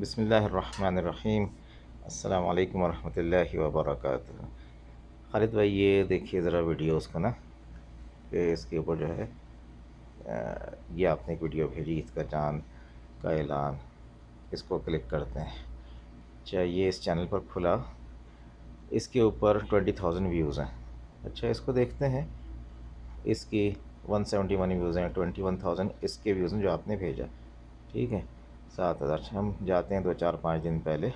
बिस्मिल्लाहिर्रहमानिर्रहीम। अस्सलाम वालेकुम वरहमतुल्लाहि वबरकातुहू। खालिद भाई, ये देखिए ज़रा वीडियोस को ना, कि इसके ऊपर जो है ये आपने एक वीडियो भेजी, ईद का चाँद का ऐलान। इसको क्लिक करते हैं। अच्छा, ये इस चैनल पर खुला, इसके ऊपर 20,000 व्यूज़ हैं। अच्छा, इसको देखते हैं। इसकी 171 व्यूज़ हैं, 21,000 इसके व्यूज़ हैं जो आपने भेजा। ठीक है, 7,000। हम जाते हैं 2-4-5 दिन पहले,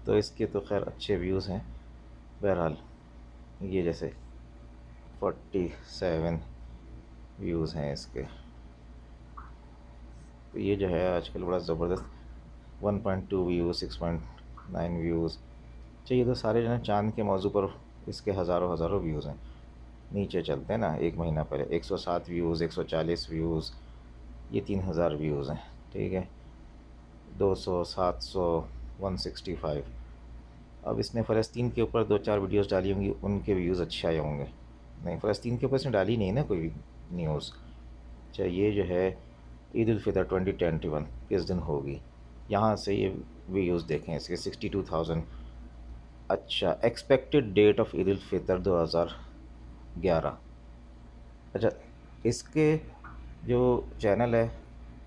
तो इसके तो खैर अच्छे व्यूज़ हैं। बहरहाल ये जैसे 47 व्यूज़ हैं इसके। तो ये जो है आजकल बड़ा ज़बरदस्त 1.2 व्यूज़, 6.9 व्यूज़। चाहिए तो सारे जो है चाँद के मौजू पर इसके हज़ारों हज़ारों व्यूज़ हैं। नीचे चलते हैं ना, एक महीना पहले 107 व्यूज़, 140 व्यूज़, ये 3,000 व्यूज़ हैं। ठीक है, 200, 700, 165। अब इसने फ़लस्तीन के ऊपर 2-4 वीडियोस डाली होंगी, उनके व्यूज़ अच्छे आए होंगे। नहीं, फ़लस्तीन के ऊपर इसने डाली नहीं ना कोई न्यूज़। अच्छा, ये जो है ईद उल फ़ितर 2021 किस दिन होगी, यहाँ से ये व्यूज़ देखें इसके 62,000। अच्छा, expected date of Eid ul Fitr 2011। अच्छा, इसके जो चैनल है,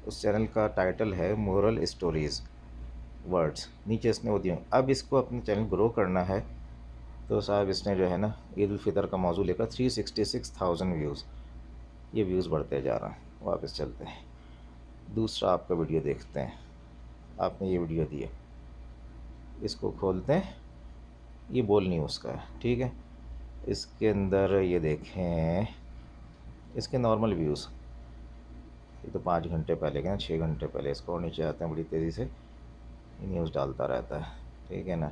उस चैनल का टाइटल है मोरल स्टोरीज़ वर्ड्स। नीचे इसने वो दिए। अब इसको अपने चैनल ग्रो करना है, तो साहब इसने जो है ना ईद उल फ़ितर का मौजू लेकर 366,000 व्यूज़, ये व्यूज़ बढ़ते जा रहे हैं। वापस चलते हैं, दूसरा आपका वीडियो देखते हैं। आपने ये वीडियो दिए, इसको खोलते हैं। ये बोल न्यूज़ का है। ठीक है, इसके अंदर ये देखें इसके नॉर्मल व्यूज़। ये तो 5 घंटे पहले के ना, 6 घंटे पहले। इसको और नीचे आते हैं, बड़ी तेज़ी से न्यूज़ डालता रहता है। ठीक है ना,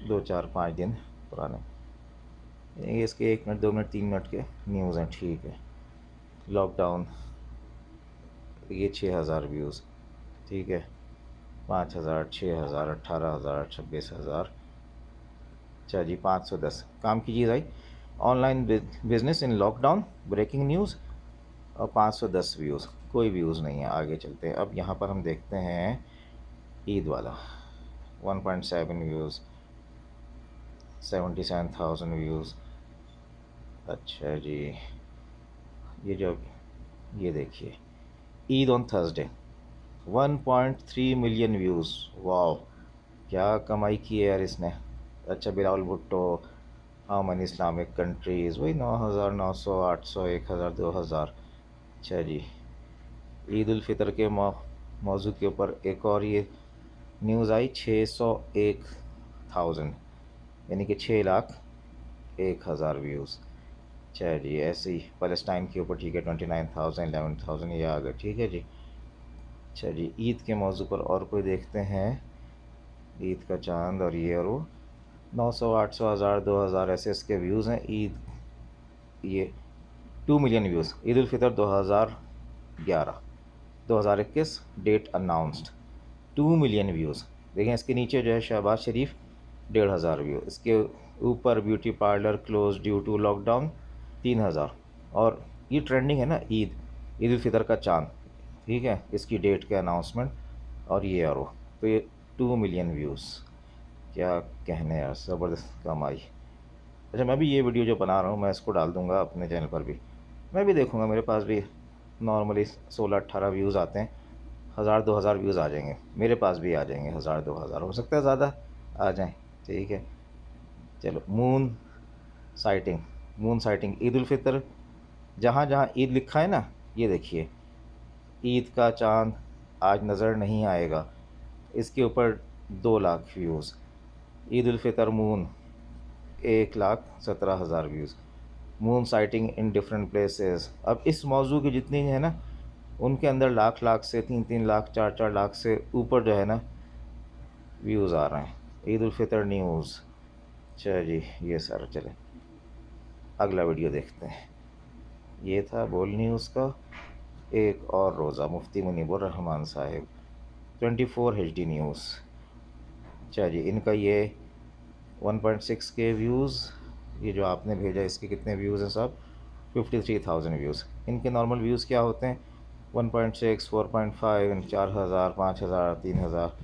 2-4-5 दिन पुराने। ये इसके 1 मिनट, 2 मिनट, 3 मिनट के न्यूज़ हैं। ठीक है, लॉकडाउन, ये 6,000 व्यूज़। ठीक है, 5,000, 6,000, 18,000, 26,000। अच्छा जी, 510 काम कीजिए भाई, online business in lockdown, breaking news, और 510 व्यूज़। कोई व्यूज़ नहीं है। आगे चलते हैं। अब यहाँ पर हम देखते हैं ईद वाला, 1.7 व्यूज़, 77,000 व्यूज़। अच्छा जी, ये देखिए Eid on Thursday, 1.3 million views. वाह, क्या कमाई की है यार इसने। अच्छा, Bilawal Bhutto, how many Islamic countries, वही 9,000, 900, 800, 1,000, 2,000। अच्छा जी, ईद उल फ़ितर के मौजू के ऊपर एक और ये न्यूज़ आई, 601,000, यानी कि 6,01,000 व्यूज़। अच्छा जी, ऐसे ही फ़लस्तीन के ऊपर। ठीक है, 29,000, 11,000 ये आ गए। ठीक है जी। अच्छा जी, ईद के मौजू पर और कोई देखते हैं। ईद का चाँद और ये और वो 900, 800, 1000, 2000 ऐसे इसके व्यूज़ हैं। ईद, ये 2 million views, Eid ul Fitr 2011, 2021 date announced, 2 million views. देखें इसके नीचे जो है शहबाज शरीफ 1,500 व्यू। इसके ऊपर beauty parlour close due to lockdown 3,000। और ये ट्रेंडिंग है ना, ईद उल फ़ितर का चाँद। ठीक है, इसकी डेट के अनाउंसमेंट और ये और वो, तो ये 2 मिलियन व्यूज़। क्या कहने यार, ज़बरदस्त कमाई। अच्छा, मैं भी ये वीडियो जो बना रहा हूँ, मैं इसको डाल दूँगा अपने चैनल पर भी। मैं भी देखूँगा, मेरे पास भी नॉर्मली 16-18 व्यूज़ आते हैं। 1,000-2,000 व्यूज़ आ जाएंगे, मेरे पास भी आ जाएंगे। 1,000-2,000 हो सकता है ज़्यादा आ जाएं। ठीक है, चलो। Sighting moon sighting Eid ul Fitr, जहाँ जहाँ ईद लिखा है ना, ये देखिए ईद का चाँद आज नज़र नहीं आएगा, इसके ऊपर 2 lakh views. Eid ul Fitr moon, 1,17,000 views. Moon sighting in different places. अब इस मौजू की जितनी है ना, उनके अंदर लाख लाख से 3-3 लाख, 4-4 लाख से ऊपर जो है ना व्यूज़ आ रहे हैं। ईद उल फ़ितर न्यूज़। अच्छा जी, ये सर चले अगला वीडियो देखते हैं। ये था बोल न्यूज़ का। एक और रोज़ा, मुफ्ती मुनीबुर रहमान साहिब, 24 HD न्यूज़। अच्छा जी, इनका ये 1.6 के व्यूज़। ये जो आपने भेजा, इसके कितने व्यूज़ हैं साहब? 53,000 व्यूज़। इनके नॉर्मल व्यूज़ क्या होते हैं? 1.6, 4.5, 4,000, 5,000, 3,000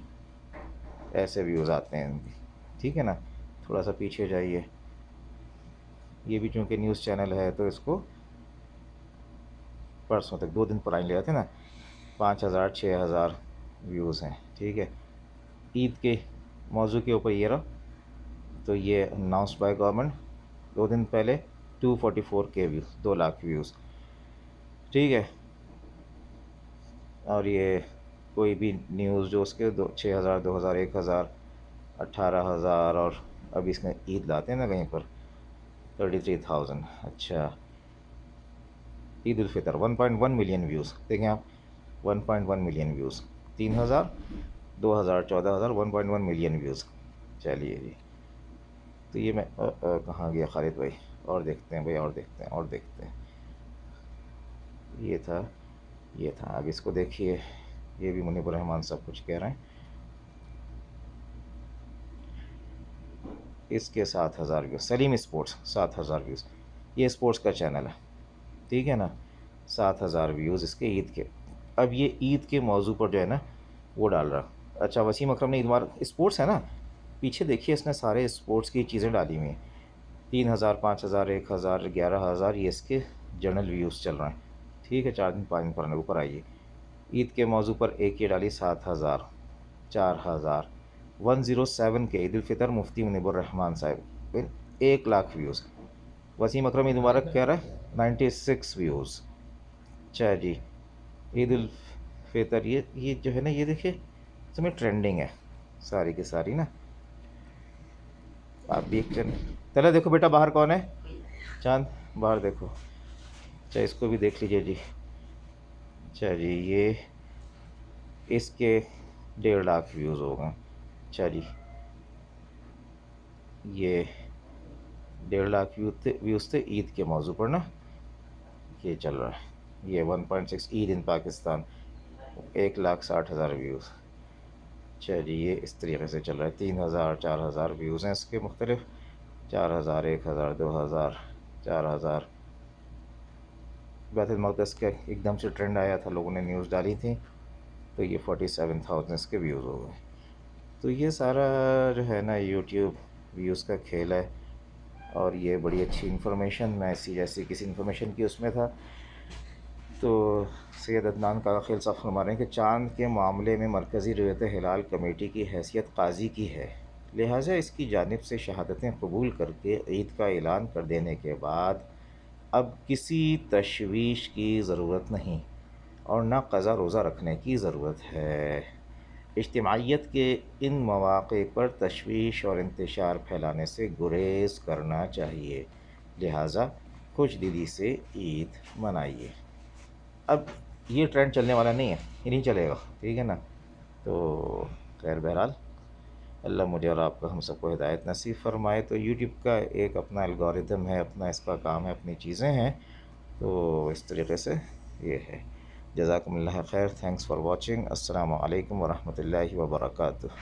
ऐसे व्यूज़ आते हैं इनके। ठीक है ना। थोड़ा सा पीछे जाइए, ये भी चूँकि न्यूज़ चैनल है तो इसको परसों तक 2 दिन पुरानी ले आते हैं ना, 5,000, 6,000 व्यूज़ हैं। ठीक है। ईद के मौजू के ऊपर ये रहा, तो ये अनाउंस बाय गवर्नमेंट 2 दिन पहले 244K व्यूज़, 2 लाख व्यूज़। ठीक है। और ये कोई भी न्यूज़ जो उसके 6,000, 2,000, 1,000, 18,000, और अभी इसमें ईद लाते हैं ना कहीं पर 33,000। अच्छा, ईद उल फितर 1.1 मिलियन व्यूज़ देखें आप, 1.1 मिलियन व्यूज़, 3,000, 2,000, 14,000, 1.1 मिलियन व्यूज़। चलिए जी, तो ये मैं कहाँ गया खालिद भाई, और देखते हैं भाई, और देखते हैं, और देखते हैं। ये था, ये था। अब इसको देखिए, ये भी मुनीबुर रहमान साहब कुछ कह रहे हैं। इसके 7,000 व्यूज़, सलीम स्पोर्ट्स 7,000 व्यूज़, ये स्पोर्ट्स का चैनल है। ठीक है ना। 7,000 व्यूज़ इसके ईद के। अब ये ईद के मौजू पर जो है ना वो डाल रहा। अच्छा, वसीम अकरम ने ईद मुबारक, स्पोर्ट्स है ना, पीछे देखिए इसने सारे स्पोर्ट्स की चीज़ें डाली हुई हैं। 3,000, 5,000, 1,000, 11,000, ये इसके जनरल व्यूज़ चल रहे हैं। ठीक है। 4 दिन 5 दिन पुराने, ऊपर आइए। ईद के मौजू पर एक ये डाली 7,000, 4,000, 107K ईद उल फितर मुफ्ती मुनीबुर रहमान साहब, 1 लाख व्यूज़। वसीम अकरम ईद मुबारक कह रहा है 96 व्यूज़। अच्छा जी, ईद उल फितर ये जो है ना, ये देखिए इसमें ट्रेंडिंग है सारी की सारी ना। आप भी एक चलो देखो बेटा बाहर कौन है, चांद बाहर देखो। अच्छा, इसको भी देख लीजिए जी। अच्छा जी, ये इसके 1.5 लाख व्यूज़ हो गए। अच्छा जी, ये 1.5 लाख व्यूज़ थे ईद के मौजू पर ना, ये चल रहा है। ये 1.6 ईद इन पाकिस्तान, 1,60,000 व्यूज़। अच्छा जी, ये इस तरीके से चल रहा है। 3,000, 4,000 व्यूज़ हैं इसके मुख्तलिफ, 4,000, 1,000, 2,000, 4,000। बैतुल मक़दस का एकदम से ट्रेंड आया था, लोगों ने न्यूज़ डाली थी, तो ये 47,000 इसके व्यूज़ हो गए। तो ये सारा जो है ना यूट्यूब व्यूज़ का खेल है। और ये बड़ी अच्छी इन्फॉर्मेशन, मैं ऐसी जैसी किसी इन्फॉर्मेशन की उसमें था, तो सैयद अदनान काखेल साहब फरमा रहे हैं कि चाँद के मामले में मरकज़ी रवैयत हिलाल कमेटी की हैसियत काजी की है, लिहाजा इसकी जानिब से शहादतें कबूल करके ईद का ऐलान कर देने के बाद अब किसी तशवीश की ज़रूरत नहीं और ना क़ज़ा रोज़ा रखने की ज़रूरत है। इज्तिमाइयत के इन मौक़े पर तशवीश और इंतशार फैलाने से गुरेज़ करना चाहिए, लिहाजा खुशदिली से ईद मनाइए। अब ये ट्रेंड चलने वाला नहीं है, ये नहीं चलेगा। ठीक है ना। तो खैर बहरहाल, अल्लाह मुझे और आपको हम सबको हिदायत नसीब फ़रमाए। तो यूट्यूब का एक अपना एल्गोरिदम है, अपना इसका काम है, अपनी चीज़ें हैं, तो इस तरीके से ये है। जज़ाकुमुल्लाह खैर, थैंक्स फॉर वॉचिंग। अस्सलामु अलैकुम वरहमतुल्लाहि वबरकातुहू।